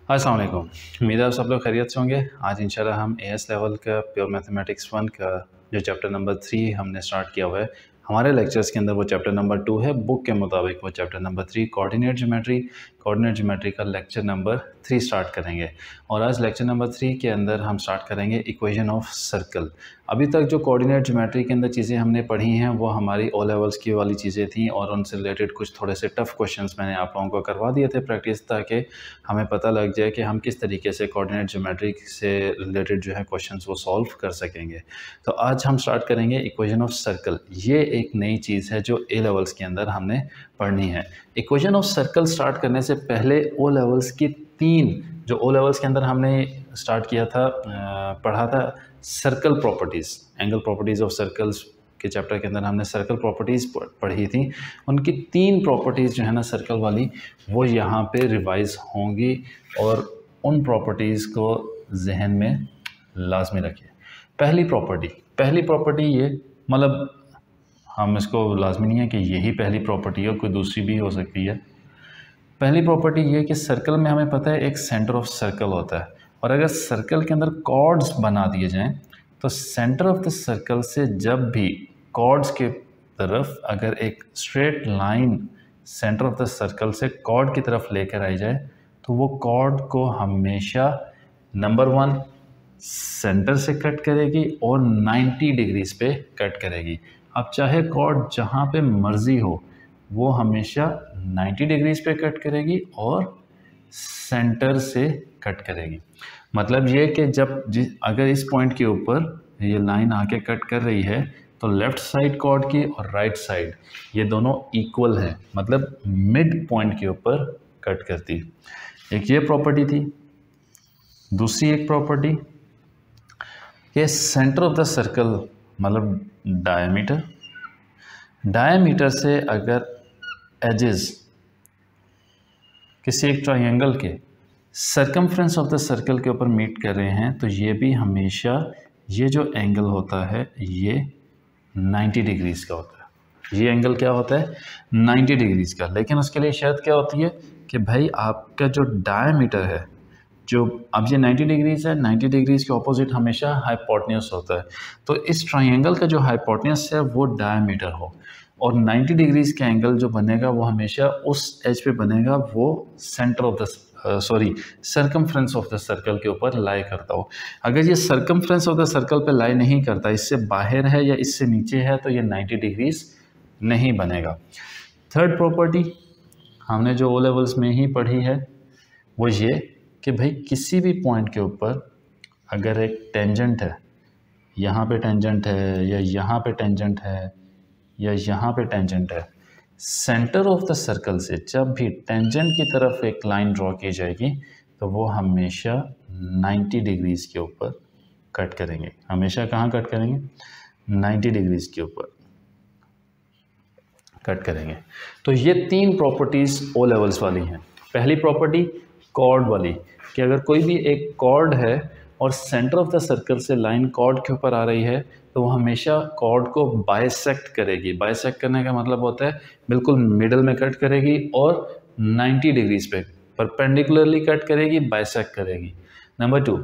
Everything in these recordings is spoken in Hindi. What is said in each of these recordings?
अस्सलाम वालेकुम। उम्मीद है आप सब लोग खैरियत से होंगे। आज इंशाल्लाह हम एएस लेवल का प्योर मैथमेटिक्स 1 का जो चैप्टर नंबर 3 हमने स्टार्ट किया हुआ है, हमारे लेक्चर्स के अंदर वो चैप्टर नंबर 2 है। बुक के मुताबिक वो चैप्टर नंबर 3 कोऑर्डिनेट ज्योमेट्री का लेक्चर नंबर 3 स्टार्ट करेंगे। और आज लेक्चर नंबर 3 के अंदर हम स्टार्ट करेंगे इक्वेशन ऑफ सर्कल। अभी तक जो कोऑर्डिनेट ज्योमेट्री के अंदर चीज़ें हमने पढ़ी हैं वो हमारी ओ लेवल्स की वाली चीज़ें थी, और उनसे रिलेटेड कुछ थोड़े से टफ़ क्वेश्चंस मैंने आप लोगों को करवा दिए थे प्रैक्टिस, ताकि हमें पता लग जाए कि हम किस तरीके से कोऑर्डिनेट ज्योमेट्री से रिलेटेड जो है क्वेश्चंस वो सॉल्व कर सकेंगे। तो आज हम स्टार्ट करेंगे इक्वेशन ऑफ सर्कल। ये एक नई चीज़ है जो ए लेवल्स के अंदर हमने पढ़नी है। इक्वेशन ऑफ सर्कल स्टार्ट करने से पहले ओ लेवल्स की जो ओ लेवल्स के अंदर हमने स्टार्ट किया था, पढ़ा था circle properties, angle properties of circles के चैप्टर के अंदर हमने सर्कल प्रॉपर्टीज़ पढ़ी थी। उनकी 3 प्रॉपर्टीज़ जो है ना सर्कल वाली, वो यहाँ पे रिवाइज होंगी, और उन प्रॉपर्टीज़ को जहन में लाजमी रखिए। पहली प्रॉपर्टी ये, मतलब हम इसको लाजमी नहीं है कि यही पहली प्रॉपर्टी हो, कोई दूसरी भी हो सकती है। पहली प्रॉपर्टी ये कि सर्कल में हमें पता है एक सेंटर ऑफ सर्कल होता है, और अगर सर्कल के अंदर कॉर्ड्स बना दिए जाएं तो सेंटर ऑफ द सर्कल से जब भी कॉर्ड्स के तरफ अगर एक straight line centre of the circle से कॉर्ड की तरफ लेकर आई जाए, तो वो कॉर्ड को हमेशा नंबर 1 सेंटर से कट करेगी और 90 डिग्रीज पे कट करेगी। अब चाहे कॉर्ड जहाँ पे मर्जी हो, वो हमेशा 90 डिग्रीज पे कट करेगी और सेंटर से कट करेगी। मतलब ये कि अगर इस पॉइंट के ऊपर ये लाइन आके कट कर रही है, तो लेफ़्ट साइड कॉर्ड की और राइट साइड ये दोनों इक्वल है, मतलब मिड पॉइंट के ऊपर कट करती। एक ये प्रॉपर्टी थी। दूसरी एक प्रॉपर्टी, ये सेंटर ऑफ द सर्कल मतलब डायमीटर से अगर एजेस किसी एक ट्रायंगल के सर्कमफ्रेंस ऑफ द सर्कल के ऊपर मीट कर रहे हैं, तो ये भी हमेशा ये जो एंगल होता है ये 90 डिग्रीज़ का होता है। ये एंगल क्या होता है? 90 डिग्रीज़ का। लेकिन उसके लिए शर्त क्या होती है कि भाई आपका जो डायमीटर है, जो अब ये 90 डिग्रीज़ है, 90 डिग्रीज़ के ऑपोजिट हमेशा हाइपोटेन्यूस होता है। तो इस ट्रायंगल का जो हाइपोटेन्यूस है वो डायमीटर हो, और 90 डिग्रीज़ का एंगल जो बनेगा वो हमेशा उस एज पे बनेगा वो centre of the circumference of the circle के ऊपर लाई करता हो। अगर ये सर्कमफ्रेंस ऑफ द सर्कल पे लाई नहीं करता, इससे बाहर है या इससे नीचे है, तो ये 90 डिग्रीज़ नहीं बनेगा। थर्ड प्रॉपर्टी हमने जो ओ लेवल्स में ही पढ़ी है वो ये कि भाई किसी भी पॉइंट के ऊपर अगर एक टेंजेंट है, यहाँ पे टेंजेंट है या यहाँ पे टेंजेंट है या यहाँ पे टेंजेंट है, सेंटर ऑफ द सर्कल से जब भी टेंजेंट की तरफ एक लाइन ड्रॉ की जाएगी तो वो हमेशा 90 डिग्रीज़ के ऊपर कट करेंगे। हमेशा कहाँ कट करेंगे? 90 डिग्रीज़ के ऊपर कट करेंगे। तो ये 3 प्रॉपर्टीज़ ओ लेवल्स वाली हैं। पहली प्रॉपर्टी कॉर्ड वाली, कि अगर कोई भी एक कॉर्ड है और सेंटर ऑफ द सर्कल से लाइन कॉर्ड के ऊपर आ रही है, तो वो हमेशा कॉर्ड को बाइसेक्ट करेगी। बाइसेक्ट करने का मतलब होता है बिल्कुल मिडल में कट करेगी और 90 डिग्रीज पे परपेंडिकुलरली कट करेगी, बाइसेक्ट करेगी। नंबर 2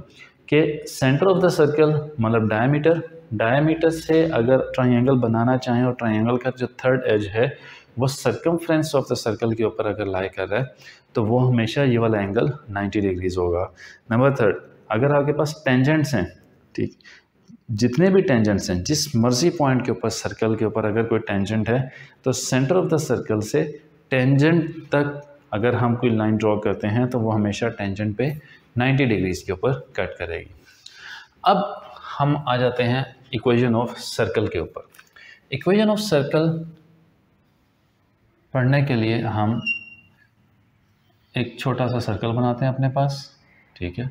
कि सेंटर ऑफ द सर्कल मतलब डायमीटर से अगर ट्रायंगल बनाना चाहें और ट्रायंगल का जो थर्ड एज है वो सर्कमफ्रेंस ऑफ द सर्कल के ऊपर अगर लाई कर रहा है, तो वो हमेशा ये वाला एंगल 90 डिग्रीज होगा। नंबर 3, अगर आपके पास टेंजेंट्स हैं, ठीक, जितने भी टेंजेंट्स हैं, जिस मर्जी पॉइंट के ऊपर सर्कल के ऊपर अगर कोई टेंजेंट है, तो सेंटर ऑफ द सर्कल से टेंजेंट तक अगर हम कोई लाइन ड्रॉ करते हैं तो वो हमेशा टेंजेंट पे 90 डिग्रीज के ऊपर कट करेगी। अब हम आ जाते हैं इक्वेशन ऑफ सर्कल के ऊपर। इक्वेशन ऑफ सर्कल पढ़ने के लिए हम एक छोटा सा सर्कल बनाते हैं अपने पास, ठीक है।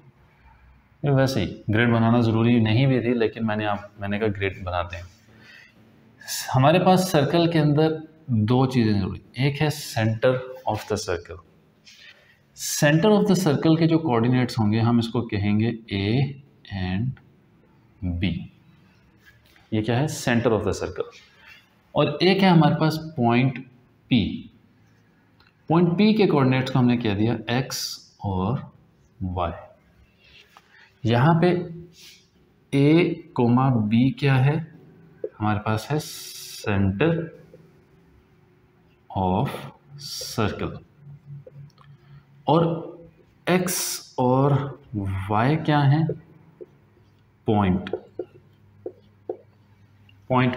वैसे ही ग्रिड बनाना ज़रूरी नहीं भी थी, लेकिन मैंने कहा ग्रिड बनाते हैं। हमारे पास सर्कल के अंदर 2 चीज़ें ज़रूरी, एक है centre of the circle. Centre of the circle के जो कोऑर्डिनेट्स होंगे हम इसको कहेंगे ए एंड बी। ये क्या है? Centre of the circle. और एक है हमारे पास पॉइंट पी। पॉइंट पी के कोऑर्डिनेट्स को हमने क्या दिया? एक्स और y। यहाँ पे a कोमा b क्या है, हमारे पास है सेंटर ऑफ सर्कल, और x और y क्या है, पॉइंट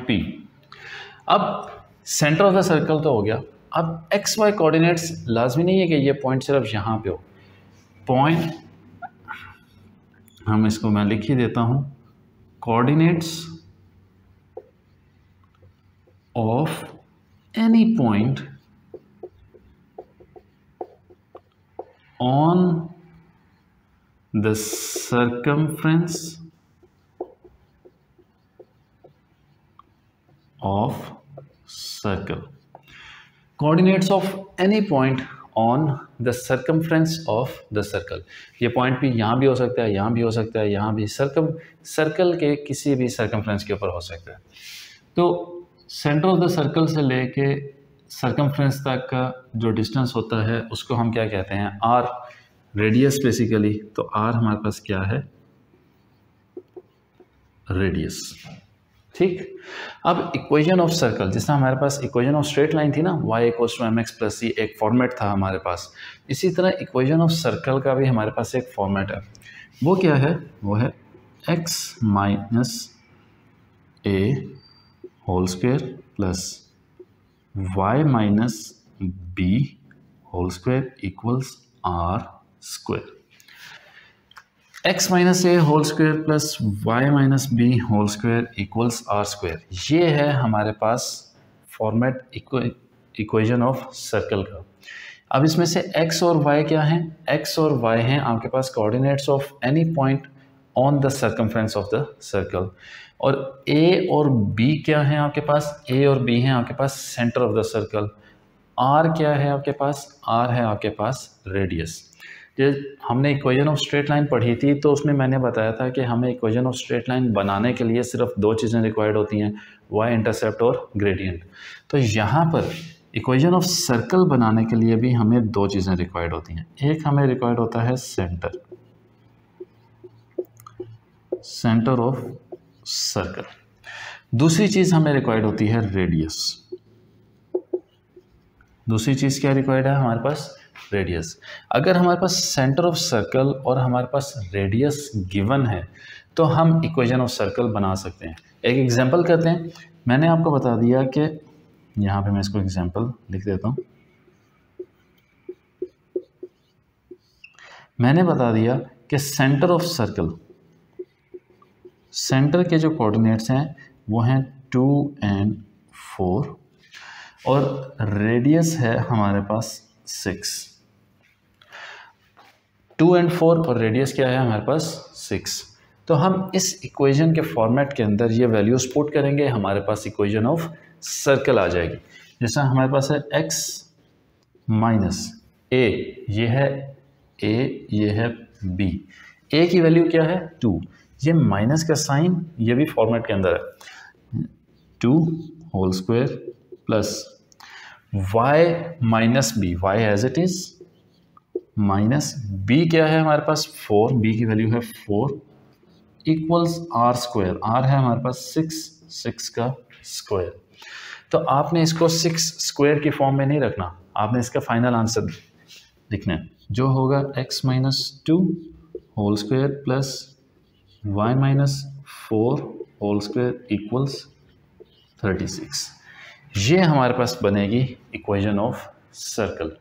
P। अब सेंटर ऑफ द सर्कल तो हो गया, अब एक्स वाई कोऑर्डिनेट्स लाजमी नहीं है कि ये पॉइंट सिर्फ यहाँ पे हो। पॉइंट हम इसको मैं लिख ही देता हूँ, coordinates of any point on the circumference of circle। coordinates of any point on the circumference of the circle। ये पॉइंट भी यहाँ भी हो सकता है, यहाँ भी हो सकता है, यहाँ भी, सर्कल के किसी भी सर्कमफ्रेंस के ऊपर हो सकता है। तो सेंटर ऑफ द सर्कल से लेके सर्कमफ्रेंस तक का जो डिस्टेंस होता है उसको हम क्या कहते हैं, आर, रेडियस बेसिकली। तो आर हमारे पास क्या है, रेडियस। ठीक, अब इक्वेशन ऑफ सर्कल, जिससे हमारे पास इक्वेशन ऑफ स्ट्रेट लाइन थी ना, y = mx + c, एक फॉर्मेट था हमारे पास। इसी तरह इक्वेशन ऑफ सर्कल का भी हमारे पास एक फॉर्मेट है। वो क्या है, वो है x - a whole square plus y - b whole square equals r square. x - a whole square plus y - b whole square equals r square. ये है हमारे पास फॉर्मेट इक्वेशन ऑफ सर्कल का। अब इसमें से x और y क्या हैं, x और y हैं आपके पास coordinates of any point on the circumference of the circle, और a और b क्या हैं आपके पास, a और b हैं आपके पास centre of the circle. r क्या है आपके पास, r है आपके पास रेडियस। हमने इक्वेशन ऑफ स्ट्रेट लाइन पढ़ी थी, तो उसमें मैंने बताया था कि हमें इक्वेशन ऑफ स्ट्रेट लाइन बनाने के लिए सिर्फ दो चीज़ें रिक्वायर्ड होती हैं, y इंटरसेप्ट और ग्रेडियंट। तो यहाँ पर इक्वेशन ऑफ सर्कल बनाने के लिए भी हमें दो चीज़ें रिक्वायर्ड होती हैं। एक हमें रिक्वायर्ड होता है सेंटर ऑफ सर्कल, दूसरी चीज़ हमें रिक्वायर्ड होती है रेडियस। दूसरी चीज़ क्या रिक्वायर्ड है हमारे पास, रेडियस। अगर हमारे पास सेंटर ऑफ सर्कल और हमारे पास रेडियस गिवन है तो हम इक्वेशन ऑफ सर्कल बना सकते हैं। एक एग्जांपल करते हैं। मैंने आपको बता दिया कि यहाँ पे मैं इसको एग्जांपल लिख देता हूँ। मैंने बता दिया कि सेंटर ऑफ सर्कल, सेंटर के जो कोऑर्डिनेट्स हैं वो हैं 2 and 4 और रेडियस है हमारे पास 6। 2 and 4 और रेडियस क्या है हमारे पास 6। तो हम इस इक्वेशन के फॉर्मेट के अंदर ये वैल्यूज पुट करेंगे, हमारे पास इक्वेशन ऑफ सर्कल आ जाएगी। जैसा हमारे पास है x - a, ये है a, ये है b। a की वैल्यू क्या है 2, ये माइनस का साइन ये भी फॉर्मेट के अंदर है, 2 whole square plus y - b, y as it is, minus b क्या है हमारे पास 4, b की वैल्यू है 4 इक्वल्स r स्क्वायर। r है हमारे पास 6 का स्क्वायर। तो आपने इसको 6 स्क्वायर की फॉर्म में नहीं रखना, आपने इसका फाइनल आंसर लिखना है, जो होगा x - 2 whole square plus y - 4 whole square equals 36। ये हमारे पास बनेगी इक्वेशन ऑफ सर्कल।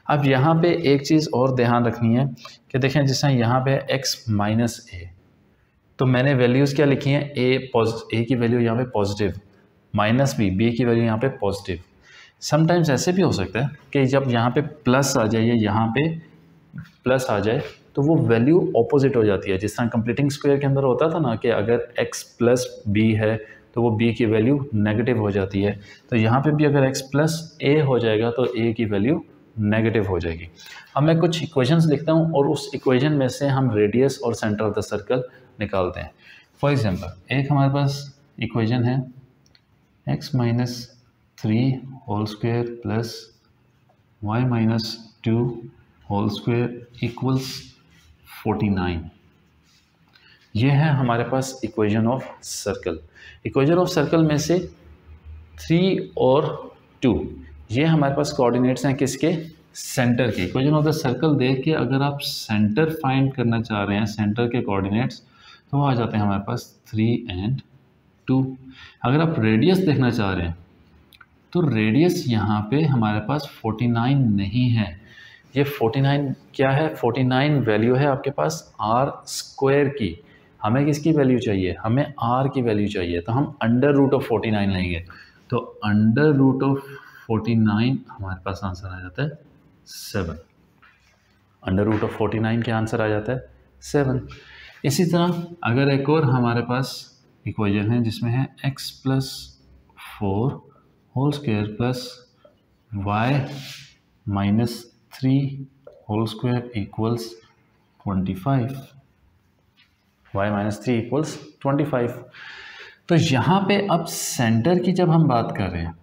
अब यहाँ पे एक चीज़ और ध्यान रखनी है कि देखें, जैसे यहाँ पे x - a, तो मैंने वैल्यूज़ क्या लिखी हैं, a की वैल्यू यहाँ पे पॉजिटिव, -b की वैल्यू यहाँ पे पॉजिटिव। समटाइम्स ऐसे भी हो सकता है कि जब यहाँ पे प्लस आ जाए या यहाँ पे प्लस आ जाए तो वो वैल्यू ऑपोजिट हो जाती है। जिस तरह कंप्लीटिंग स्क्वायर के अंदर होता था ना कि अगर x + b है तो वो b की वैल्यू नेगेटिव हो जाती है, तो यहाँ पे भी अगर x + a हो जाएगा तो a की वैल्यू नेगेटिव हो जाएगी। अब मैं कुछ इक्वेशंस लिखता हूँ और उस इक्वेशन में से हम रेडियस और सेंटर ऑफ द सर्कल निकालते हैं। फॉर एग्जांपल एक हमारे पास इक्वेशन है x - 3 whole square plus y - 2 whole square equals 49। ये है हमारे पास equation of circle. Equation of circle में से 3 और 2 ये हमारे पास कोऑर्डिनेट्स हैं किसके, सेंटर के। इक्वेशन ऑफ द सर्कल देख के अगर आप सेंटर फाइंड करना चाह रहे हैं, सेंटर के कोऑर्डिनेट्स, तो आ जाते हैं हमारे पास 3 एंड 2। अगर आप रेडियस देखना चाह रहे हैं तो रेडियस यहाँ पे हमारे पास 49 नहीं है। ये 49 क्या है, 49 वैल्यू है आपके पास आर स्क्वायर की। हमें किसकी वैल्यू चाहिए, हमें आर की वैल्यू चाहिए, तो हम अंडर रूट ऑफ 49 लेंगे। तो अंडर रूट ऑफ 49 हमारे पास आंसर आ जाता है 7। अंडर रूट ऑफ 49 क्या आंसर आ जाता है 7। इसी तरह अगर एक और हमारे पास इक्वेशन है जिसमें है x plus 4 whole square plus y minus 3 whole square equals 25, y minus 3 equals 25। तो यहाँ पे अब सेंटर की जब हम बात कर रहे हैं,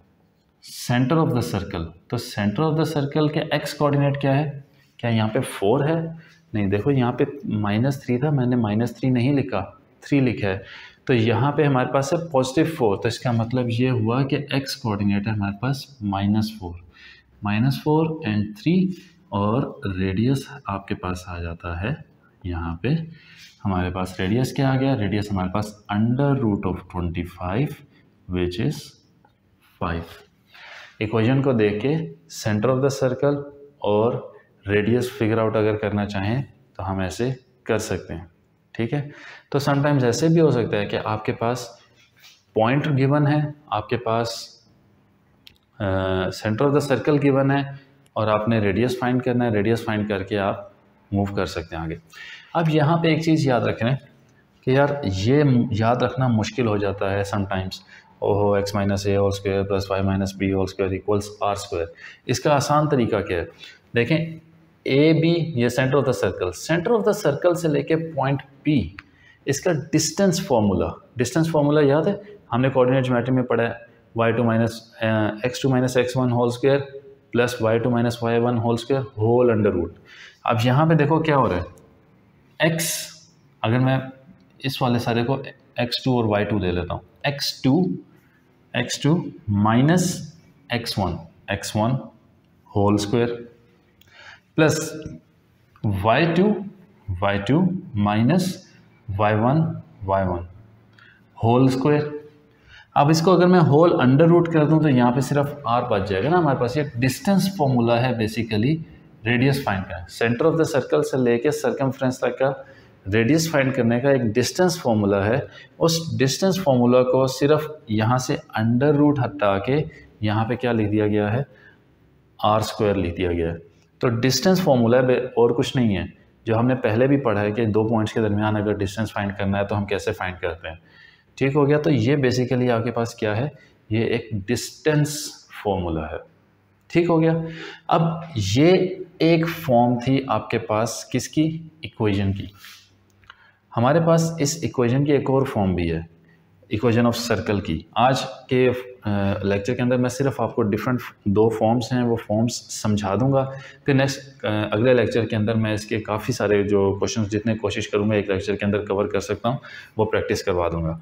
सेंटर ऑफ द सर्कल, तो सेंटर ऑफ द सर्कल के x कोऑर्डिनेट क्या है, क्या यहाँ पे 4 है, नहीं, देखो यहाँ पे -3 था, मैंने -3 नहीं लिखा, 3 लिखा है। तो यहाँ पे हमारे पास है +4, तो इसका मतलब ये हुआ कि x कोऑर्डिनेट है हमारे पास -4 एंड 3, और रेडियस आपके पास आ जाता है यहाँ पे हमारे पास रेडियस क्या आ गया, रेडियस हमारे पास under root of 25 which is 5। Equation को देख के सेंटर ऑफ द सर्कल और रेडियस फिगर आउट अगर करना चाहें तो हम ऐसे कर सकते हैं, ठीक है। तो समटाइम्स ऐसे भी हो सकता है कि आपके पास पॉइंट गिवन है, आपके पास centre of the circle given है और आपने रेडियस फाइंड करना है, रेडियस फाइंड करके आप मूव कर सकते हैं आगे। अब यहाँ पे एक चीज़ याद रखें कि यार ये याद रखना मुश्किल हो जाता है समटाइम्स, ओहो x minus A whole square plus Y minus B whole square equals R square. इसका आसान तरीका क्या है, देखें ए बी ये centre of the circle, centre of the circle से लेके पॉइंट पी, इसका डिस्टेंस फार्मूला याद है, हमने कोऑर्डिनेट ज्योमेट्री में पढ़ा है, y2 minus x2 minus x1 whole square plus y2 minus y1 whole square whole under root. अब यहाँ पे देखो क्या हो रहा है, x, अगर मैं इस वाले सारे को x2 और y2 ले लेता हूँ, x2 minus x1 whole square plus y2 minus y1 whole square. अब इसको अगर मैं होल अंडर रूट कर दूं तो यहाँ पे सिर्फ r बच जाएगा ना हमारे पास। ये डिस्टेंस फॉर्मूला है बेसिकली रेडियस फाइंड का, सेंटर ऑफ द सर्कल से लेके सर्कमफ्रेंस तक का रेडियस फाइंड करने का एक डिस्टेंस फॉर्मूला है। उस डिस्टेंस फॉर्मूला को सिर्फ यहाँ से अंडर रूट हटा के यहाँ पे क्या लिख दिया गया है, आर स्क्वायर लिख दिया गया है। तो डिस्टेंस फॉर्मूला है और कुछ नहीं है, जो हमने पहले भी पढ़ा है कि दो पॉइंट्स के दरमियान अगर डिस्टेंस फाइंड करना है तो हम कैसे फाइंड करते हैं, ठीक हो गया। तो ये बेसिकली आपके पास क्या है, ये एक डिस्टेंस फॉर्मूला है, ठीक हो गया। अब ये एक फॉर्म थी आपके पास किसकी, इक्वेशन की। हमारे पास इस इक्वेशन की एक और फॉर्म भी है, इक्वेशन ऑफ सर्कल की। आज के लेक्चर के अंदर मैं सिर्फ आपको डिफरेंट दो फॉर्म्स हैं वो फॉर्म्स समझा दूंगा, फिर नेक्स्ट अगले लेक्चर के अंदर मैं इसके काफ़ी सारे जो क्वेश्चंस जितने कोशिश करूंगा एक लेक्चर के अंदर कवर कर सकता हूं वो प्रैक्टिस करवा दूंगा।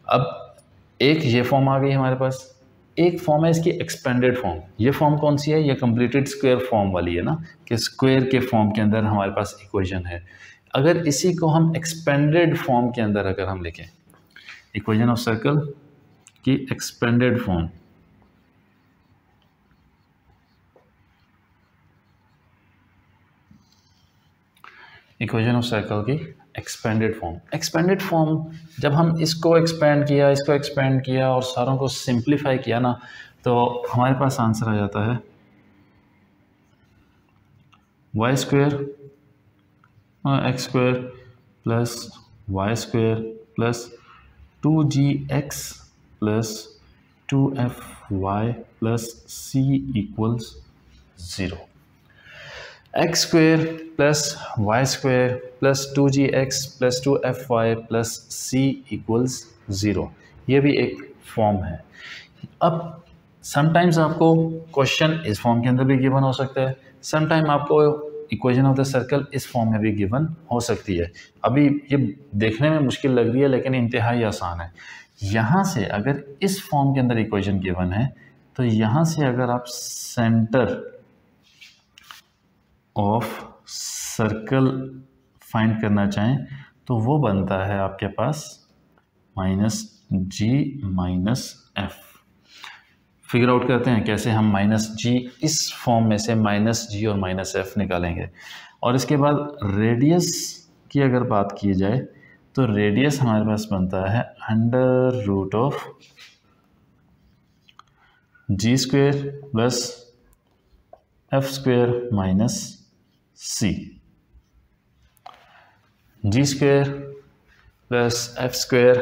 अब एक ये फॉर्म आ गई हमारे पास, एक फॉर्म है इसकी एक्सपेंडेड फॉर्म। ये फॉर्म कौन सी है, ये कंप्लीटेड स्क्वायर फॉर्म वाली है ना, कि स्क्वायर के फॉर्म के अंदर हमारे पास इक्वेशन है। अगर इसी को हम एक्सपेंडेड फॉर्म के अंदर अगर हम लिखें, इक्वेशन ऑफ सर्कल की expanded form, equation of circle की एक्सपेंडेड फॉर्म जब हम इसको एक्सपेंड किया और सारों को सिंप्लीफाई किया ना, तो हमारे पास आंसर आ जाता है Y square X square plus Y square plus 2gx plus 2fy plus c equals 0। X square plus Y square plus 2gx plus 2fy plus c equals 0, ये भी एक फॉर्म है। अब समटाइम्स आपको क्वेश्चन इस फॉर्म के अंदर भी गिवन हो सकता है, समटाइम आपको इक्वेशन ऑफ द सर्कल इस फॉर्म में भी गिवन हो सकती है। अभी ये देखने में मुश्किल लग रही है लेकिन इंतहाई आसान है। यहाँ से अगर इस फॉर्म के अंदर इक्वेशन गिवन है तो यहाँ से अगर आप सेंटर ऑफ सर्कल फाइंड करना चाहें तो वो बनता है आपके पास -g - f। फिगर आउट करते हैं कैसे हम -g इस फॉर्म में से -g और -f निकालेंगे। और इसके बाद रेडियस की अगर बात की जाए तो रेडियस हमारे पास बनता है √of g² plus f² minus c। g² plus f²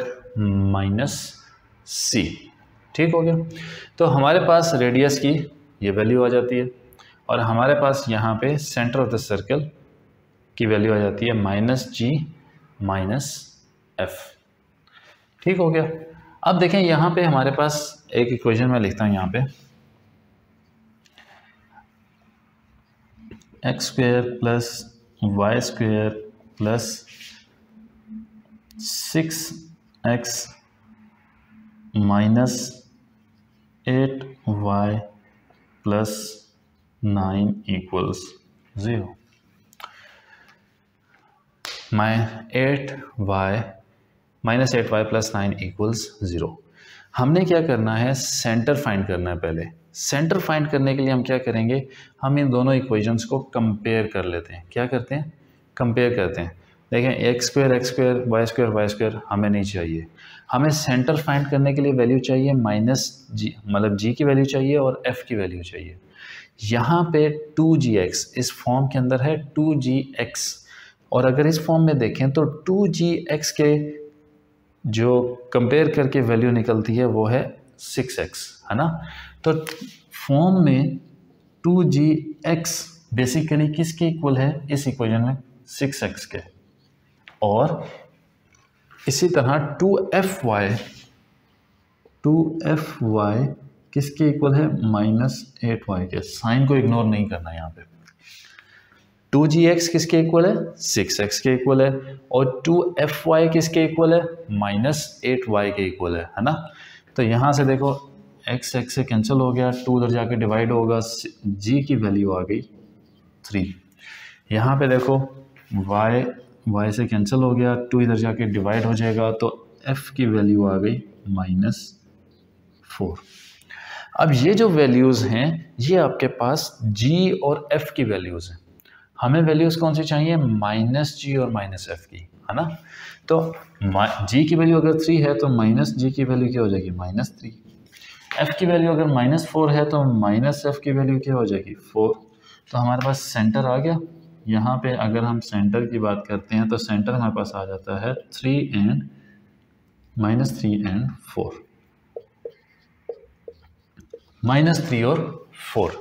minus c। ठीक हो गया। तो हमारे पास रेडियस की ये वैल्यू आ जाती है और हमारे पास यहाँ पे सेंटर ऑफ द सर्कल की वैल्यू आ जाती है -g - f। ठीक हो गया। अब देखें यहाँ पे हमारे पास एक इक्वेशन मैं लिखता हूँ यहाँ पे x² plus y² plus 6x minus 8y plus 9 equals 0। 8y plus 9 equals 0। हमने क्या करना है, सेंटर फाइंड करना है। पहले सेंटर फाइंड करने के लिए हम क्या करेंगे, हम इन दोनों इक्वेशंस को कंपेयर कर लेते हैं। क्या करते हैं, कंपेयर करते हैं। देखें x² y² हमें नहीं चाहिए, हमें सेंटर फाइंड करने के लिए वैल्यू चाहिए -g, मतलब g की वैल्यू चाहिए और f की वैल्यू चाहिए। यहाँ पे 2gx इस फॉर्म के अंदर है 2gx, और अगर इस फॉर्म में देखें तो 2gx के जो कंपेयर करके वैल्यू निकलती है वो है 6x, है ना। तो फॉर्म में 2gx बेसिकली किसके इक्वल है इस इक्वेशन में, 6x के। और इसी तरह 2fy किसके इक्वल है, -8y के। साइन को इग्नोर नहीं करना यहाँ पे। 2gx किसके इक्वल है, 6x के इक्वल है, और 2fy किसके इक्वल है, -8y के इक्वल है ना। तो यहाँ से देखो x से कैंसिल हो गया, 2 उधर जाके डिवाइड होगा, g की वैल्यू आ गई 3। यहाँ पे देखो y से कैंसिल हो गया, 2 इधर जाके डिवाइड हो जाएगा, तो f की वैल्यू आ गई -4। अब ये जो वैल्यूज़ हैं ये आपके पास g और f की वैल्यूज़ हैं। हमें वैल्यूज़ कौन सी चाहिए, -g और -f की, है ना। तो g की वैल्यू अगर 3 है तो -g की वैल्यू क्या हो जाएगी, -3। f की वैल्यू अगर -4 है तो -f की वैल्यू क्या हो जाएगी, 4। तो हमारे पास सेंटर आ गया। यहाँ पे अगर हम सेंटर की बात करते हैं तो सेंटर हमारे पास आ जाता है -3 and 4, -3 और 4।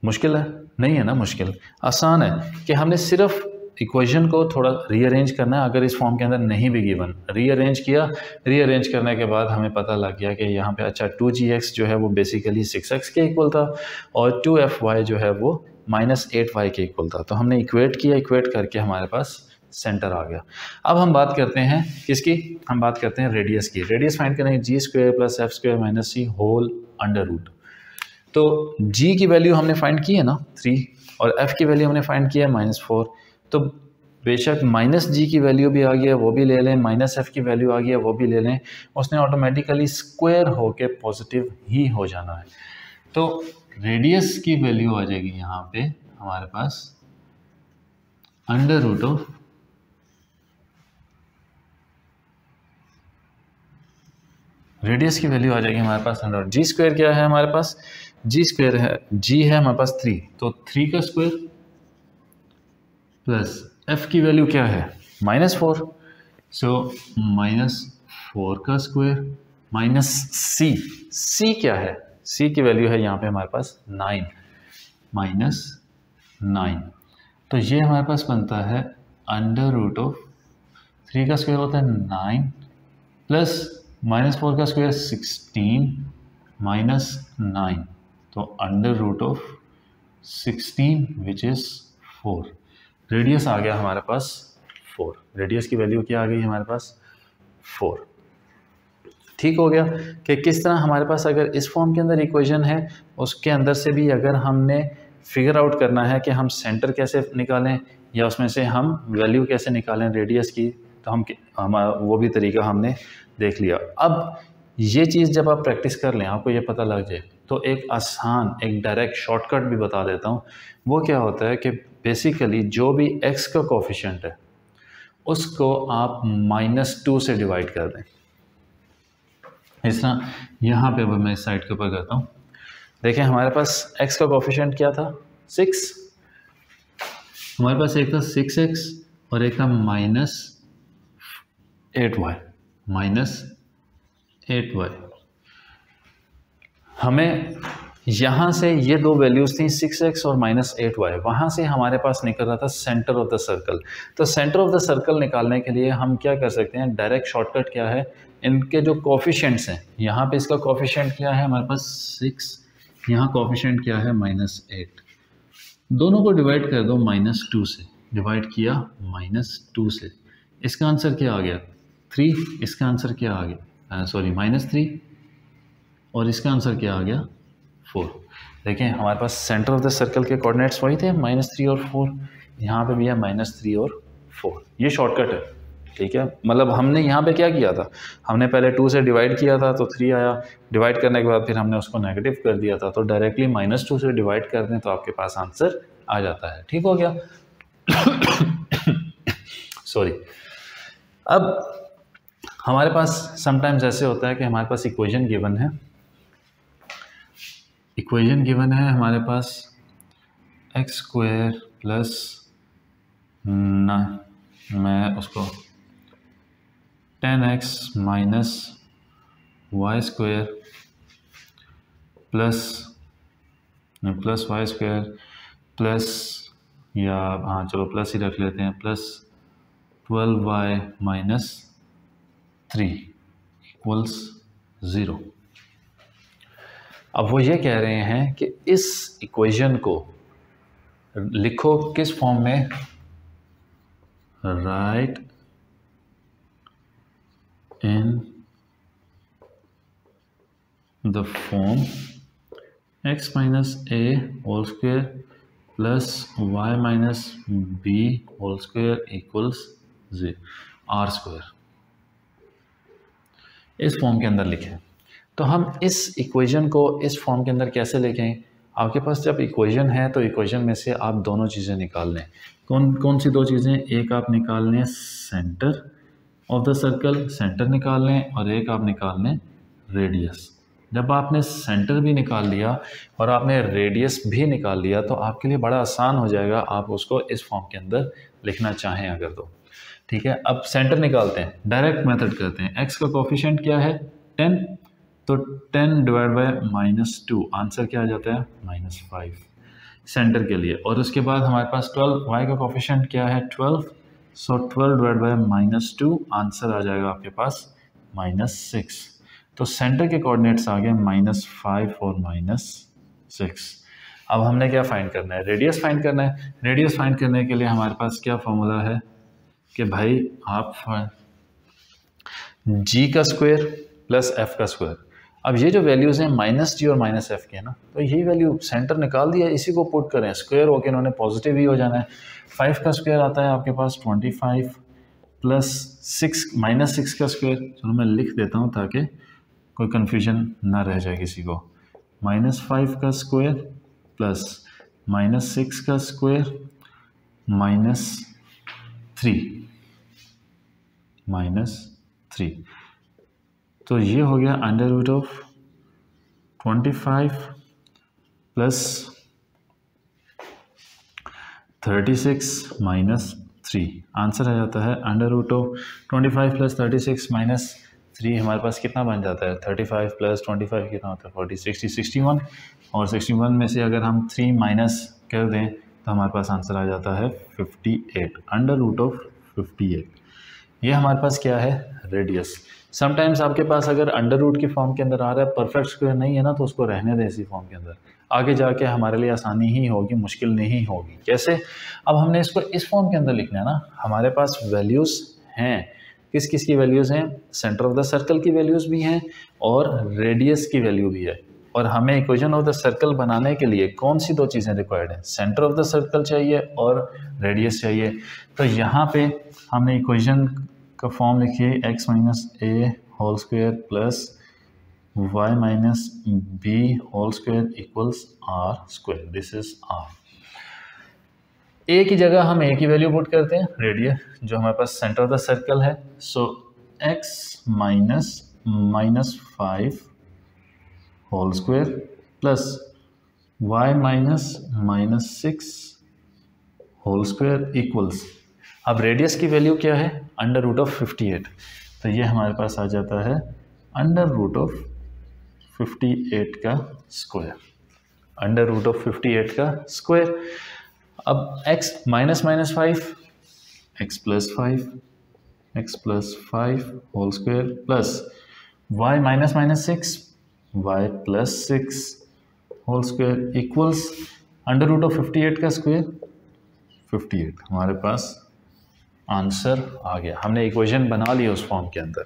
मुश्किल है नहीं है ना, मुश्किल आसान है कि हमने सिर्फ इक्वेशन को थोड़ा रीअरेंज करना है। अगर इस फॉर्म के अंदर नहीं भी गिवन, रीअरेंज किया, रीअरेंज करने के बाद हमें पता लग गया कि यहाँ पे अच्छा 2gx जो है वो बेसिकली 6x के इक्वल था और 2fy जो है वो -8y के इक्वल था। तो हमने इक्वेट किया, इक्वेट करके हमारे पास सेंटर आ गया। अब हम बात करते हैं किसकी, हम बात करते हैं रेडियस की। रेडियस फाइंड करेंगे g² + f² - c whole under root. तो g की वैल्यू हमने फाइंड की है ना 3, और f की वैल्यू हमने फाइंड किया है -4। तो बेशक -g की वैल्यू भी आ गई है वो भी ले लें, -f की वैल्यू आ गई है वो भी ले लें, उसने ऑटोमेटिकली स्क्वायर होके पॉजिटिव ही हो जाना है। तो रेडियस की वैल्यू आ जाएगी यहाँ पे हमारे पास √of रेडियस की वैल्यू आ जाएगी हमारे पास g² क्या है हमारे पास, g² है, g है हमारे पास 3, तो 3 का स्क्वायर प्लस f की वैल्यू क्या है -4, सो -4 का स्क्वायर माइनस c क्या है, c की वैल्यू है यहाँ पे हमारे पास 9, -9। तो ये हमारे पास बनता है √of 3 का स्क्वायर होता है 9 प्लस -4 का स्क्वायर 16 -9, तो √of 16 विच इज़ 4। रेडियस आ गया हमारे पास 4। रेडियस की वैल्यू क्या आ गई हमारे पास 4। ठीक हो गया कि किस तरह हमारे पास अगर इस फॉर्म के अंदर इक्वेशन है, उसके अंदर से भी अगर हमने फिगर आउट करना है कि हम सेंटर कैसे निकालें या उसमें से हम वैल्यू कैसे निकालें रेडियस की, तो हम वो भी तरीका हमने देख लिया। अब ये चीज़ जब आप प्रैक्टिस कर लें, आपको ये पता लग जाए, तो एक आसान एक डायरेक्ट शॉर्टकट भी बता देता हूँ। वो क्या होता है कि बेसिकली जो भी x का कोफिशिएंट है उसको आप -2 से डिवाइड कर दें। इस तरह यहाँ पे अब मैं इस साइड के ऊपर करता हूँ। देखें हमारे पास x का कोफिशिएंट क्या था 6। हमारे पास एक था 6x और एक था -8y। हमें यहाँ से ये दो वैल्यूज़ थी 6x और -8y। वहाँ से हमारे पास निकल रहा था सेंटर ऑफ द सर्कल। तो सेंटर ऑफ द सर्कल निकालने के लिए हम क्या कर सकते हैं, डायरेक्ट शॉर्टकट क्या है, इनके जो कोफिशिएंट्स हैं, यहाँ पे इसका कोफिशिएंट क्या है हमारे पास 6, यहाँ कोफिशिएंट क्या है -8। दोनों को डिवाइड कर दो -2 से। डिवाइड किया -2 से, इसका आंसर क्या आ गया 3। इसका आंसर क्या आ गया सॉरी -3 और इसका आंसर क्या आ गया 4। देखें हमारे पास सेंटर ऑफ द सर्कल के कोऑर्डिनेट्स वही थे -3 और 4। यहाँ पे भी है -3 और 4। ये शॉर्टकट है, ठीक है। मतलब हमने यहाँ पे क्या किया था, हमने पहले 2 से डिवाइड किया था तो 3 आया। डिवाइड करने के बाद फिर हमने उसको नेगेटिव कर दिया था, तो डायरेक्टली -2 से डिवाइड कर दें तो आपके पास आंसर आ जाता है। ठीक हो गया। सॉरी। अब हमारे पास समटाइम्स ऐसे होता है कि हमारे पास इक्वेशन गिवन है। इक्वेशन गिवन है हमारे पास x² प्लस मैं उसको 10x minus y² plus y² plus, या हाँ चलो प्लस ही रख लेते हैं, प्लस 12y माइनस 3 इक्वल्स 0। अब वो ये कह रहे हैं कि इस इक्वेशन को लिखो किस फॉर्म में, write in the form x minus a whole square plus y minus b whole square equals r²। इस फॉर्म के अंदर लिखें। तो हम इस इक्वेशन को इस फॉर्म के अंदर कैसे लिखें, आपके पास जब इक्वेशन है तो इक्वेशन में से आप दोनों चीज़ें निकाल लें। कौन कौन सी दो चीज़ें, एक आप निकाल लें centre of the circle, centre निकाल लें, और एक आप निकाल लें रेडियस। जब आपने सेंटर भी निकाल लिया और आपने रेडियस भी निकाल लिया तो आपके लिए बड़ा आसान हो जाएगा, आप उसको इस फॉर्म के अंदर लिखना चाहें अगर तो। ठीक है, अब सेंटर निकालते हैं, डायरेक्ट मेथड करते हैं। x का कोफिशिएंट क्या है 10, तो 10 डिवाइड बाय -2 आंसर क्या आ जाता है -5 सेंटर के लिए। और उसके बाद हमारे पास 12, y का कोफिशिएंट क्या है 12, सो 12 डिवाइड बाय -2 आंसर आ जाएगा आपके पास -6। तो सेंटर के कोऑर्डिनेट्स आ गए -5 और -6। अब हमने क्या फाइंड करना है, रेडियस फाइंड करना है। रेडियस फाइंड करने के लिए हमारे पास क्या फॉर्मूला है कि भाई आप g का स्क्वायर प्लस f का स्क्वायर। अब ये जो वैल्यूज़ हैं -g और -f के हैं ना, तो यही वैल्यू सेंटर निकाल दिया, इसी को पुट करें, स्क्वायर होकर इन्होंने पॉजिटिव ही हो जाना है। 5 का स्क्वायर आता है आपके पास 25 प्लस 6 -6 का स्क्वायर। चलो मैं लिख देता हूँ ताकि कोई कन्फ्यूजन ना रह जाए किसी को। -5 का स्क्वायर प्लस -6 का स्क्वायर -3 तो ये हो गया √25 प्लस 36 -3 आंसर आ जाता है √25 प्लस 36 -3। हमारे पास कितना बन जाता है 35 प्लस 25 कितना होता है 40 60 61, और 61 में से अगर हम 3 माइनस कर दें तो हमारे पास आंसर आ जाता है 58 √58। ये हमारे पास क्या है रेडियस। समटाइम्स आपके पास अगर अंडर रूट की फॉर्म के अंदर आ रहा है, परफेक्ट स्क्वायर नहीं है ना, तो उसको रहने दें इसी फॉर्म के अंदर। आगे जाके हमारे लिए आसानी ही होगी, मुश्किल नहीं होगी। कैसे? अब हमने इसको इस फॉर्म के अंदर लिखना है ना, हमारे पास वैल्यूज़ हैं, किस किस की वैल्यूज़ हैं, सेंटर ऑफ द सर्कल की वैल्यूज़ भी हैं और रेडियस की वैल्यू भी है। और हमें इक्वेशन ऑफ द सर्कल बनाने के लिए कौन सी दो चीज़ें रिक्वायर्ड हैं, सेंटर ऑफ द सर्कल चाहिए और रेडियस चाहिए। तो यहाँ पे हमने इक्वेशन का फॉर्म लिखिए x minus A whole square plus y minus B whole square equals R square, this is R. A की जगह हम ए की वैल्यू पुट करते हैं, रेडियस जो हमारे पास सेंटर ऑफ द सर्कल है, so x minus 5 whole square plus y minus 6 whole square equals, अब रेडियस की वैल्यू क्या है, अंडर रूट ऑफ 58, तो ये हमारे पास आ जाता है अंडर रूट ऑफ 58 का स्क्वायर, अंडर रूट ऑफ 58 का स्क्वायर। अब x minus 5 x plus 5 whole square plus y minus 6 y plus 6 whole square equals under root of 58 का स्क्वायर 58। हमारे पास आंसर आ गया, हमने इक्वेशन बना ली उस फॉर्म के अंदर।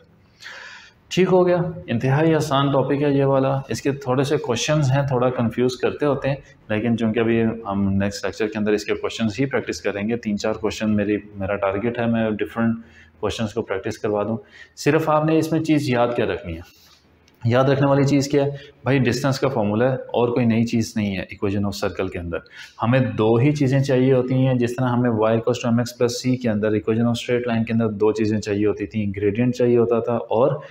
ठीक हो गया, इंतहाई आसान टॉपिक है ये वाला। इसके थोड़े से क्वेश्चंस हैं, थोड़ा कंफ्यूज करते होते हैं, लेकिन चूंकि अभी हम नेक्स्ट लेक्चर के अंदर इसके क्वेश्चंस ही प्रैक्टिस करेंगे, 3-4 क्वेश्चन मेरा टारगेट है, मैं डिफरेंट क्वेश्चंस को प्रैक्टिस करवा दूं। सिर्फ आपने इसमें चीज़ याद क्या रखनी है, याद रखने वाली चीज़ क्या है भाई, डिस्टेंस का फॉर्मूला है और कोई नई चीज़ नहीं है। इक्वेशन ऑफ सर्कल के अंदर हमें दो ही चीज़ें चाहिए होती हैं, जिस तरह हमें y equals to mx plus c के अंदर इक्वेशन ऑफ स्ट्रेट लाइन के अंदर दो चीज़ें चाहिए होती थी, ग्रेडियंट चाहिए होता था और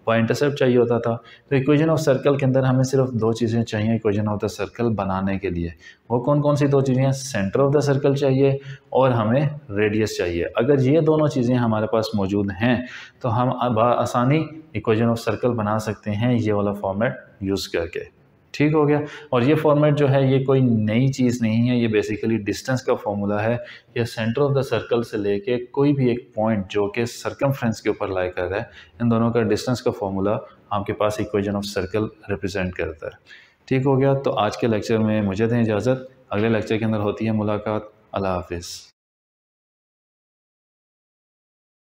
y इंटरसेप्ट चाहिए होता था। तो इक्वेशन ऑफ सर्कल के अंदर हमें सिर्फ दो चीज़ें चाहिए इक्वेशन ऑफ द सर्कल बनाने के लिए। वो कौन कौन सी दो चीज़ें हैं, सेंटर ऑफ द सर्कल चाहिए और हमें रेडियस चाहिए। अगर ये दोनों चीज़ें हमारे पास मौजूद हैं तो हम अब आसानी इक्वेशन ऑफ सर्कल बना सकते हैं ये वाला फॉर्मेट यूज़ करके। ठीक हो गया, और ये फॉर्मेट जो है ये कोई नई चीज़ नहीं है, ये बेसिकली डिस्टेंस का फॉर्मूला है। ये सेंटर ऑफ द सर्कल से लेके कोई भी एक पॉइंट जो कि सर्कमफ्रेंस के ऊपर लाई कर रहा है, इन दोनों का डिस्टेंस का फॉर्मूला आपके पास इक्वेशन ऑफ सर्कल रिप्रेजेंट करता है। ठीक हो गया, तो आज के लेक्चर में मुझे दें इजाज़त, अगले लेक्चर के अंदर होती है मुलाकात। अल्लाह हाफिज़।